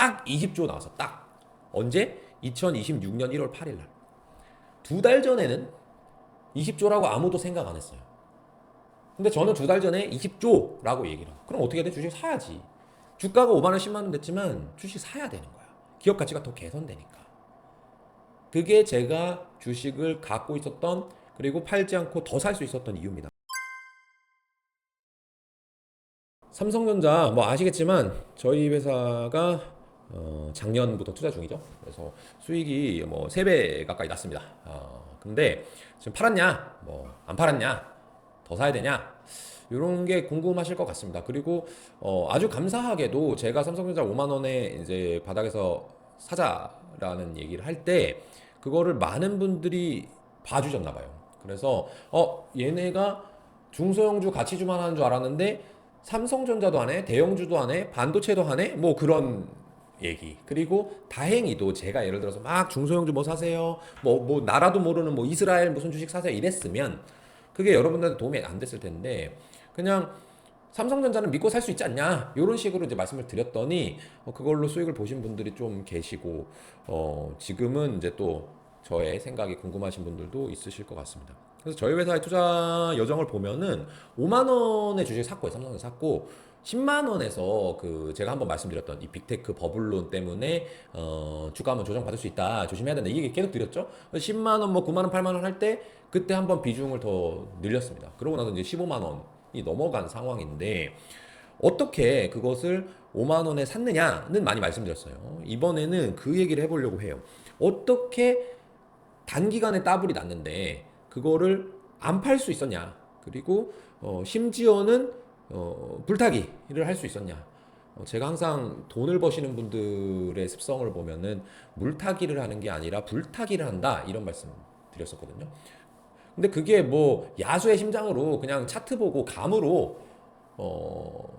딱 20조 나왔어. 딱. 언제? 2026년 1월 8일 날. 2달 전에는 20조라고 아무도 생각 안 했어요. 근데 저는 2달 전에 20조라고 얘기를 해요. 그럼 어떻게 돼? 주식 사야지. 주가가 5만 원, 10만 원 됐지만 주식 사야 되는 거야. 기업 가치가 더 개선되니까. 그게 제가 주식을 갖고 있었던 그리고 팔지 않고 더 살 수 있었던 이유입니다. 삼성전자 뭐 아시겠지만 저희 회사가 작년부터 투자 중이죠. 그래서 수익이 뭐 3배 가까이 났습니다. 근데 지금 팔았냐? 뭐 안 팔았냐? 더 사야 되냐? 이런 게 궁금하실 것 같습니다. 그리고 아주 감사하게도 제가 삼성전자 5만 원에 이제 바닥에서 사자라는 얘기를 할 때 그거를 많은 분들이 봐주셨나 봐요. 그래서 얘네가 중소형주 가치주만 하는 줄 알았는데 삼성전자도 하네, 대형주도 하네, 반도체도 하네, 뭐 그런 얘기. 그리고 다행히도 제가 예를 들어서 막 중소형주 뭐 사세요, 뭐 나라도 모르는 뭐 이스라엘 무슨 주식 사세요 이랬으면 그게 여러분들한테 도움이 안 됐을 텐데 그냥 삼성전자는 믿고 살 수 있지 않냐 이런 식으로 이제 말씀을 드렸더니 그걸로 수익을 보신 분들이 좀 계시고 지금은 이제 또 저의 생각이 궁금하신 분들도 있으실 것 같습니다. 그래서 저희 회사의 투자 여정을 보면은 5만 원의 주식 샀고요. 삼성전자 샀고 10만 원에서 그 제가 한번 말씀드렸던 이 빅테크 버블론 때문에 주가 한번 조정 받을 수 있다 조심해야 된다 이 얘기 계속 드렸죠. 10만 원 뭐 9만 원 8만 원 할 때 그때 한번 비중을 더 늘렸습니다. 그러고 나서 이제 15만 원이 넘어간 상황인데 어떻게 그것을 5만 원에 샀느냐는 많이 말씀드렸어요. 이번에는 그 얘기를 해보려고 해요. 어떻게 단기간에 따블이 났는데 그거를 안 팔 수 있었냐? 그리고 심지어는 불타기를 할 수 있었냐? 제가 항상 돈을 버시는 분들의 습성을 보면은 물타기를 하는 게 아니라 불타기를 한다 이런 말씀 드렸었거든요. 근데 그게 뭐 야수의 심장으로 그냥 차트 보고 감으로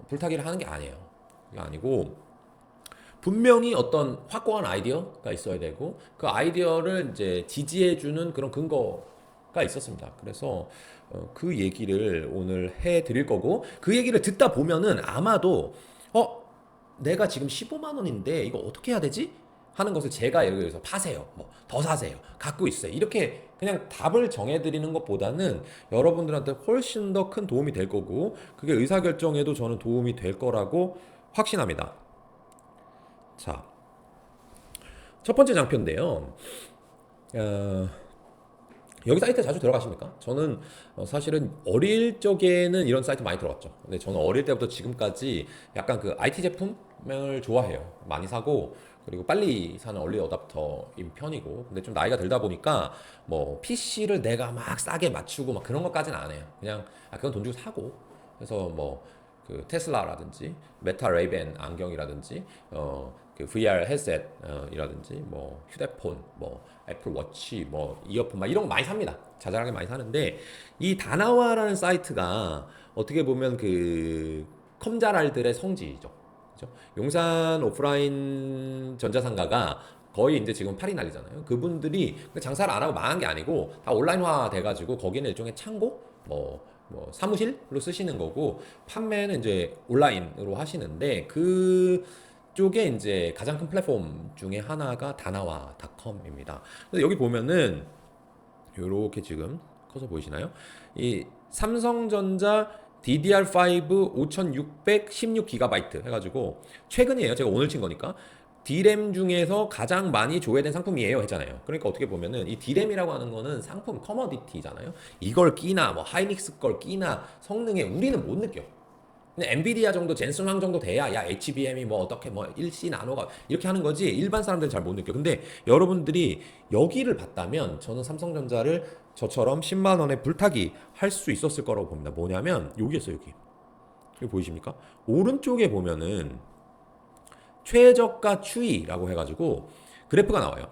불타기를 하는 게 아니에요. 그게 아니고 분명히 어떤 확고한 아이디어가 있어야 되고 그 아이디어를 이제 지지해주는 그런 근거가 있었습니다. 그래서 그 얘기를 오늘 해 드릴 거고 그 얘기를 듣다 보면은 아마도 내가 지금 15만 원인데 이거 어떻게 해야 되지? 하는 것을 제가 예를 들어서 파세요. 뭐 더 사세요. 갖고 있어요. 이렇게 그냥 답을 정해 드리는 것보다는 여러분들한테 훨씬 더 큰 도움이 될 거고 그게 의사결정에도 저는 도움이 될 거라고 확신합니다. 자, 첫 번째 장표인데요. 어, 여기 사이트 자주 들어가십니까? 저는 사실은 어릴 적에는 이런 사이트 많이 들어갔죠. 근데 저는 어릴 때부터 지금까지 약간 그 IT 제품을 좋아해요. 많이 사고 그리고 빨리 사는 얼리 어답터인 편이고 근데 좀 나이가 들다 보니까 뭐 PC를 내가 막 싸게 맞추고 막 그런 것까지는 안 해요. 그냥 그건 돈 주고 사고 그래서 뭐 그 테슬라라든지 메타 레이벤 안경이라든지 그 VR 헤드셋이라든지 뭐 휴대폰 뭐 애플 워치 뭐 이어폰 막 이런 거 많이 삽니다. 자잘하게 많이 사는데 이 다나와라는 사이트가 어떻게 보면 그 컴자랄들의 성지죠. 그죠? 용산 오프라인 전자상가가 거의 이제 지금 팔이 날리잖아요. 그분들이 장사를 안 하고 망한 게 아니고 다 온라인화 돼가지고 거기는 일종의 창고 뭐 사무실로 쓰시는 거고 판매는 이제 온라인으로 하시는데 그 쪽에 이제 가장 큰 플랫폼 중에 하나가 다나와닷컴입니다. 그래서 여기 보면은 이렇게 지금 커서 보이시나요? 이 삼성전자 DDR5 5616GB 해가지고 최근이에요. 제가 오늘 친 거니까 D램 중에서 가장 많이 조회된 상품이에요 했잖아요. 그러니까 어떻게 보면은 이 D램이라고 하는 거는 상품 커머디티잖아요. 이걸 끼나 뭐 하이닉스 걸 끼나 성능에 우리는 못 느껴. 근데 엔비디아 정도 젠슨왕 정도 돼야 야 HBM이 뭐 어떻게 뭐 1C 나노가 이렇게 하는 거지 일반 사람들은 잘 못 느껴. 근데 여러분들이 여기를 봤다면 저는 삼성전자를 저처럼 10만 원에 불타기 할 수 있었을 거라고 봅니다. 뭐냐면 여기 있어요. 여기 보이십니까? 오른쪽에 보면은 최저가 추이라고 해가지고 그래프가 나와요.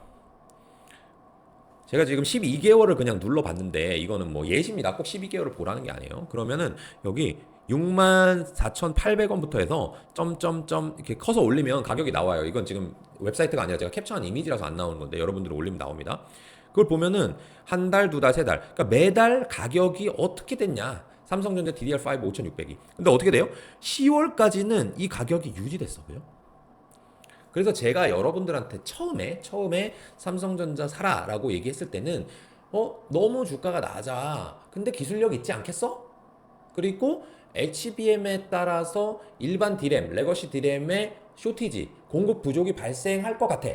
제가 지금 12개월을 그냥 눌러봤는데 이거는 뭐 예시입니다. 꼭 12개월을 보라는 게 아니에요. 그러면은 여기 64,800원부터 해서 점점점 이렇게 커서 올리면 가격이 나와요. 이건 지금 웹사이트가 아니라 제가 캡처한 이미지라서 안 나오는 건데 여러분들이 올리면 나옵니다. 그걸 보면은 한 달, 두 달, 세 달. 그러니까 매달 가격이 어떻게 됐냐. 삼성전자 DDR5 5600이. 근데 어떻게 돼요? 10월까지는 이 가격이 유지됐어요. 그래서 제가 여러분들한테 처음에 삼성전자 사라라고 얘기했을 때는 너무 주가가 낮아. 근데 기술력 있지 않겠어? 그리고 HBM에 따라서 일반 D램, 레거시 D램의 쇼티지, 공급 부족이 발생할 것 같아.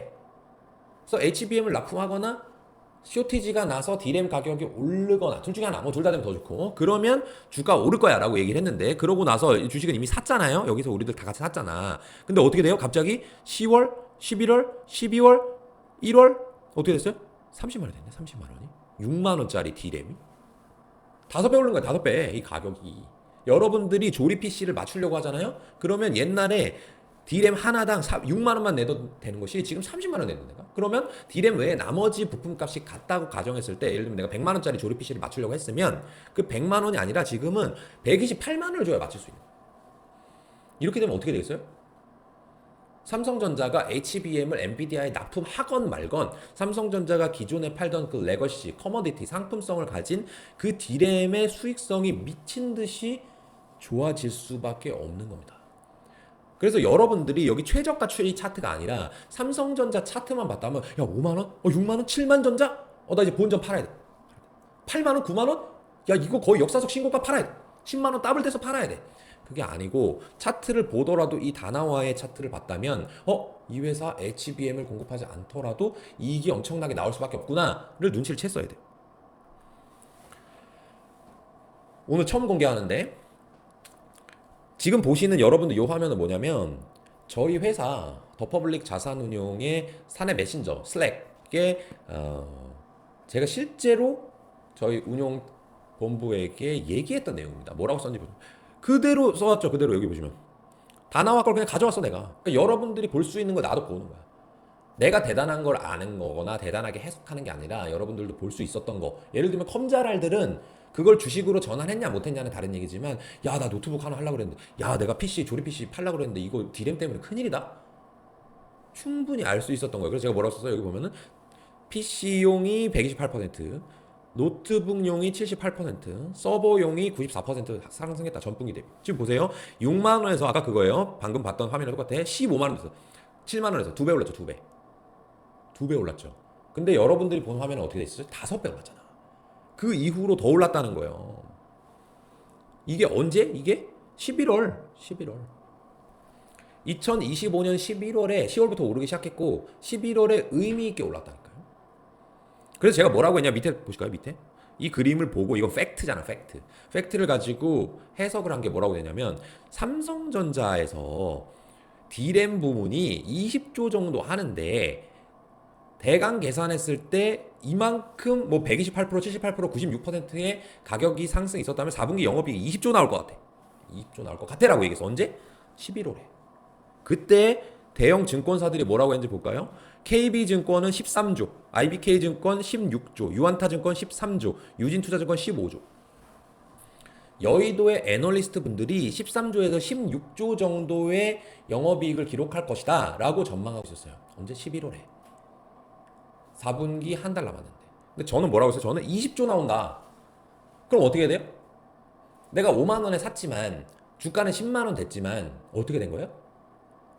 그래서 HBM을 납품하거나 쇼티지가 나서 D램 가격이 오르거나 둘 중에 하나, 뭐 둘 다 되면 더 좋고, 그러면 주가 오를 거야 라고 얘기를 했는데, 그러고 나서 주식은 이미 샀잖아요. 여기서 우리들 다 같이 샀잖아. 근데 어떻게 돼요? 갑자기 10월, 11월, 12월, 1월 어떻게 됐어요? 30만 원 됐네. 30만 원이 6만 원짜리 D램이 5배 오른 거야. 5배 이 가격이. 여러분들이 조립 PC를 맞추려고 하잖아요. 그러면 옛날에 D램 하나당 6만 원만 내도 되는 것이 지금 30만 원 내는 데가. 그러면 D램 외에 나머지 부품값이 같다고 가정했을 때, 예를 들면 내가 100만 원짜리 조립 PC를 맞추려고 했으면 그 100만 원이 아니라 지금은 128만 원을 줘야 맞출 수 있는. 이렇게 되면 어떻게 되겠어요? 삼성전자가 HBM을 엔비디아에 납품하건 말건, 삼성전자가 기존에 팔던 그 레거시, 커머디티, 상품성을 가진 그 D램의 수익성이 미친 듯이 좋아질 수밖에 없는 겁니다. 그래서 여러분들이 여기 최저가 추이 차트가 아니라 삼성전자 차트만 봤다 하면, 야 5만원? 6만원? 7만전자? 나 이제 본전 팔아야 돼. 8만원? 9만원? 야 이거 거의 역사적 신고가 팔아야 돼. 10만원 더블 돼서 팔아야 돼. 그게 아니고, 차트를 보더라도 이 다나와의 차트를 봤다면 이 회사 HBM을 공급하지 않더라도 이익이 엄청나게 나올 수밖에 없구나를 눈치를 챘어야 돼. 오늘 처음 공개하는데, 지금 보시는 여러분들 이 화면은 뭐냐면, 저희 회사 더퍼블릭 자산운용의 사내 메신저 슬랙에 제가 실제로 저희 운용 본부에게 얘기했던 내용입니다. 뭐라고 썼는지 보세요. 그대로 써왔죠. 그대로 여기 보시면 다나와 걸 그냥 가져왔어 내가. 그러니까 여러분들이 볼 수 있는 거 나도 보는 거야. 내가 대단한 걸 아는 거거나 대단하게 해석하는 게 아니라 여러분들도 볼 수 있었던 거. 예를 들면 컴자랄들은 그걸 주식으로 전환했냐 못했냐는 다른 얘기지만, 야 나 노트북 하나 하려고 그랬는데, 야 내가 PC 조립 PC 팔려고 그랬는데 이거 D램 때문에 큰일이다, 충분히 알 수 있었던 거예요. 그래서 제가 뭐라고 썼어요? 여기 보면은 PC용이 128%, 노트북용이 78%, 서버용이 94% 상승했다. 전분기 대비. 지금 보세요. 6만 원에서 아까 그거예요. 방금 봤던 화면이랑 똑같아. 15만 원에서 7만 원에서 2배 올랐죠. 2배. 2배 올랐죠. 근데 여러분들이 본 화면은 어떻게 돼 있었어요? 5배 올랐잖아. 그 이후로 더 올랐다는 거예요. 이게 언제? 이게 11월. 2025년 11월에 10월부터 오르기 시작했고 11월에 의미 있게 올랐다니까요. 그래서 제가 뭐라고 했냐, 밑에 보실까요? 밑에 이 그림을 보고, 이건 팩트잖아. 팩트를 가지고 해석을 한 게 뭐라고 되냐면, 삼성전자에서 D램 부문이 20조 정도 하는데 대강 계산했을 때 이만큼 뭐 128%, 78%, 96%의 가격이 상승이 있었다면 4분기 영업이익이 20조 나올 것 같아. 20조 나올 것 같아라고 얘기했어. 언제? 11월에. 그때 대형 증권사들이 뭐라고 했는지 볼까요? KB증권은 13조, IBK증권 16조, 유한타증권 13조, 유진투자증권 15조. 여의도의 애널리스트 분들이 13조에서 16조 정도의 영업이익을 기록할 것이다 라고 전망하고 있었어요. 언제? 11월에. 4분기 한 달 남았는데. 근데 저는 뭐라고 했어요? 저는 20조 나온다. 그럼 어떻게 돼요? 내가 5만 원에 샀지만 주가는 10만 원 됐지만 어떻게 된 거예요?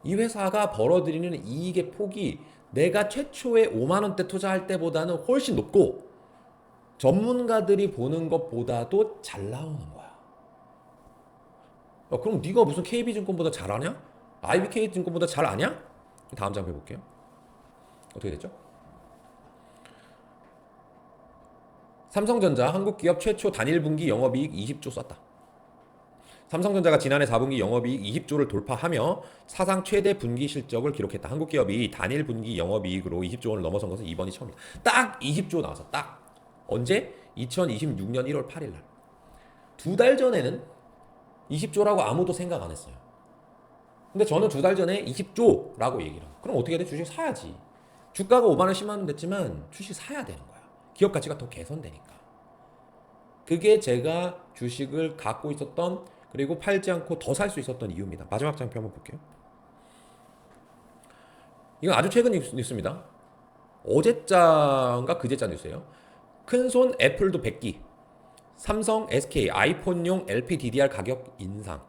이 회사가 벌어들이는 이익의 폭이 내가 최초에 5만 원대 투자할 때보다는 훨씬 높고 전문가들이 보는 것보다도 잘 나오는 거야. 그럼 네가 무슨 KB증권보다 잘하냐? IBK증권보다 잘 아냐? 다음 장 해볼게요. 어떻게 됐죠? 삼성전자 한국기업 최초 단일 분기 영업이익 20조 썼다. 삼성전자가 지난해 4분기 영업이익 20조를 돌파하며 사상 최대 분기 실적을 기록했다. 한국기업이 단일 분기 영업이익으로 20조 원을 넘어선 것은 이번이 처음이다. 딱 20조 나와서 딱. 언제? 2026년 1월 8일 날. 2달 전에는 20조라고 아무도 생각 안 했어요. 근데 저는 2달 전에 20조라고 얘기를 하고, 그럼 어떻게 돼? 주식 사야지. 주가가 5만 원, 10만 원 됐지만 주식 사야 되는 거야. 기업 가치가 더 개선되니까. 그게 제가 주식을 갖고 있었던, 그리고 팔지 않고 더 살 수 있었던 이유입니다. 마지막 장표 한번 볼게요. 이건 아주 최근 뉴스입니다. 어제자인가 그제자 뉴스예요. 큰손 애플도 100기, 삼성, SK, 아이폰용 LPDDR 가격 인상.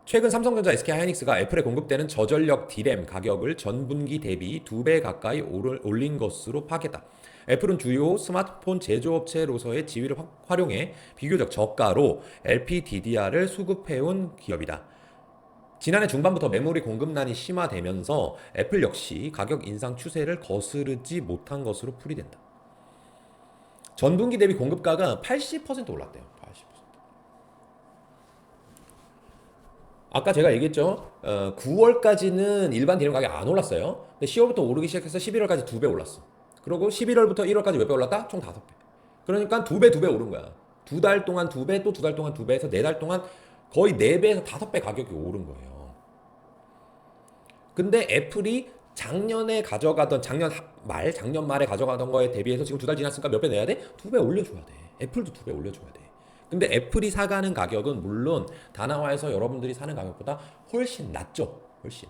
최근 삼성전자, SK하이닉스가 애플에 공급되는 저전력 D램 가격을 전분기 대비 2배 가까이 올린 것으로 파악했다. 애플은 주요 스마트폰 제조업체로서의 지위를 활용해 비교적 저가로 LPDDR을 수급해온 기업이다. 지난해 중반부터 메모리 공급난이 심화되면서 애플 역시 가격 인상 추세를 거스르지 못한 것으로 풀이된다. 전분기 대비 공급가가 80% 올랐대요. 80%. 아까 제가 얘기했죠. 9월까지는 일반 디램 가격이 안 올랐어요. 근데 10월부터 오르기 시작해서 11월까지 2배 올랐어. 그리고 11월부터 1월까지 몇 배 올랐다? 총 5배. 그러니까 2배, 2배 오른 거야. 2달 동안 2배, 또 2달 동안 2배 해서 4달 동안 거의 4배에서 5배 가격이 오른 거예요. 근데 애플이 작년에 가져가던 작년 말에 가져가던 거에 대비해서 지금 2달 지났으니까 몇 배 내야 돼? 2배 올려줘야 돼. 애플도 2배 올려줘야 돼. 근데 애플이 사가는 가격은 물론 다나와에서 여러분들이 사는 가격보다 훨씬 낮죠. 훨씬.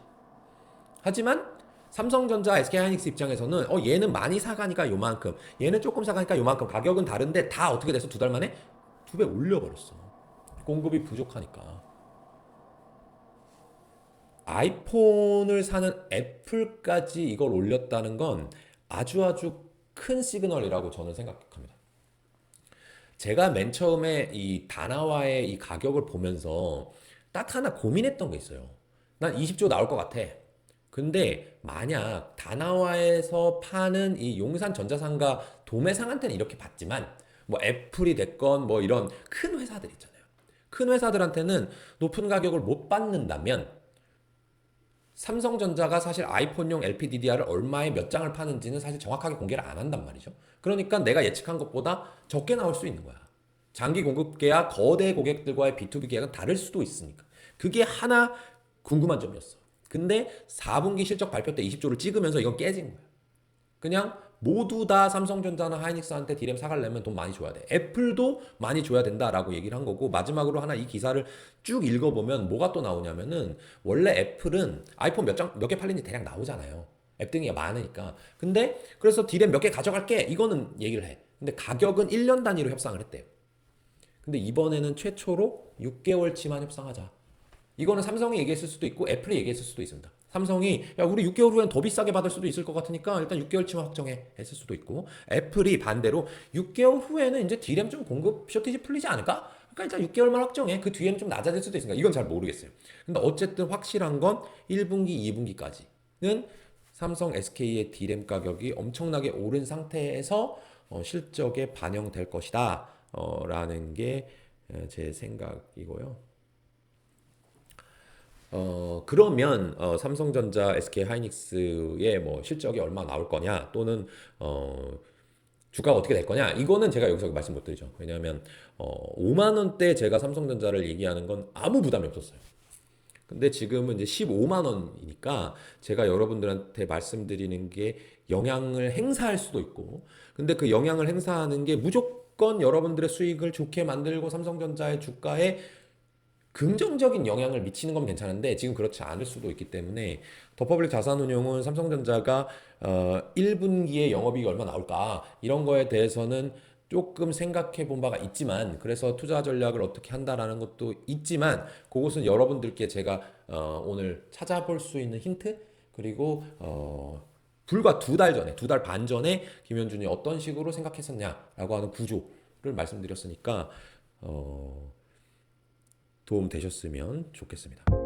하지만 삼성전자, SK하이닉스 입장에서는 얘는 많이 사가니까 요만큼, 얘는 조금 사가니까 요만큼, 가격은 다른데 다 어떻게 돼서 2달 만에 2배 올려버렸어. 공급이 부족하니까. 아이폰을 사는 애플까지 이걸 올렸다는 건 아주 큰 시그널이라고 저는 생각합니다. 제가 맨 처음에 이 다나와의 이 가격을 보면서 딱 하나 고민했던 게 있어요. 난 20조 나올 것 같아. 근데 만약 다나와에서 파는 이 용산 전자상가 도매상한테는 이렇게 받지만 뭐 애플이 됐건 뭐 이런 큰 회사들 있잖아요. 큰 회사들한테는 높은 가격을 못 받는다면 삼성전자가 사실 아이폰용 LPDDR을 얼마에 몇 장을 파는지는 사실 정확하게 공개를 안 한단 말이죠. 그러니까 내가 예측한 것보다 적게 나올 수 있는 거야. 장기 공급 계약, 거대 고객들과의 B2B 계약은 다를 수도 있으니까. 그게 하나 궁금한 점이었어. 근데 4분기 실적 발표 때 20조를 찍으면서 이건 깨진 거야. 그냥 모두 다 삼성전자나 하이닉스한테 디램 사가려면 돈 많이 줘야 돼. 애플도 많이 줘야 된다라고 얘기를 한 거고, 마지막으로 하나 이 기사를 쭉 읽어보면 뭐가 또 나오냐면은 원래 애플은 아이폰 몇 개 팔린지 대략 나오잖아요. 앱 등이가 많으니까. 근데 그래서 디램 몇 개 가져갈게 이거는 얘기를 해. 근데 가격은 1년 단위로 협상을 했대요. 근데 이번에는 최초로 6개월치만 협상하자. 이거는 삼성이 얘기했을 수도 있고 애플이 얘기했을 수도 있습니다. 삼성이 야 우리 6개월 후엔 더 비싸게 받을 수도 있을 것 같으니까 일단 6개월치만 확정해 했을 수도 있고, 애플이 반대로 6개월 후에는 이제 디램 좀 공급 쇼티지 풀리지 않을까? 그러니까 일단 6개월만 확정해. 그 뒤에는 좀 낮아질 수도 있으니까 이건 잘 모르겠어요. 근데 어쨌든 확실한 건 1분기, 2분기까지는 삼성, SK의 디램 가격이 엄청나게 오른 상태에서 실적에 반영될 것이다 라는 게 제 생각이고요. 그러면 삼성전자, SK하이닉스의 뭐 실적이 얼마 나올 거냐, 또는 주가가 어떻게 될 거냐, 이거는 제가 여기서 말씀 못 드리죠. 왜냐하면 5만 원대 제가 삼성전자를 얘기하는 건 아무 부담이 없었어요. 근데 지금은 이제 15만 원이니까 제가 여러분들한테 말씀드리는 게 영향을 행사할 수도 있고, 근데 그 영향을 행사하는 게 무조건 여러분들의 수익을 좋게 만들고 삼성전자의 주가에 긍정적인 영향을 미치는 건 괜찮은데 지금 그렇지 않을 수도 있기 때문에, 더퍼블릭 자산운용은 삼성전자가 1분기에 영업이익이 얼마 나올까 이런 거에 대해서는 조금 생각해 본 바가 있지만, 그래서 투자 전략을 어떻게 한다라는 것도 있지만, 그것은 여러분들께 제가 오늘 찾아볼 수 있는 힌트, 그리고 불과 2달 전에, 2달 반 전에 김현준이 어떤 식으로 생각했었냐라고 하는 구조를 말씀드렸으니까 도움 되셨으면 좋겠습니다.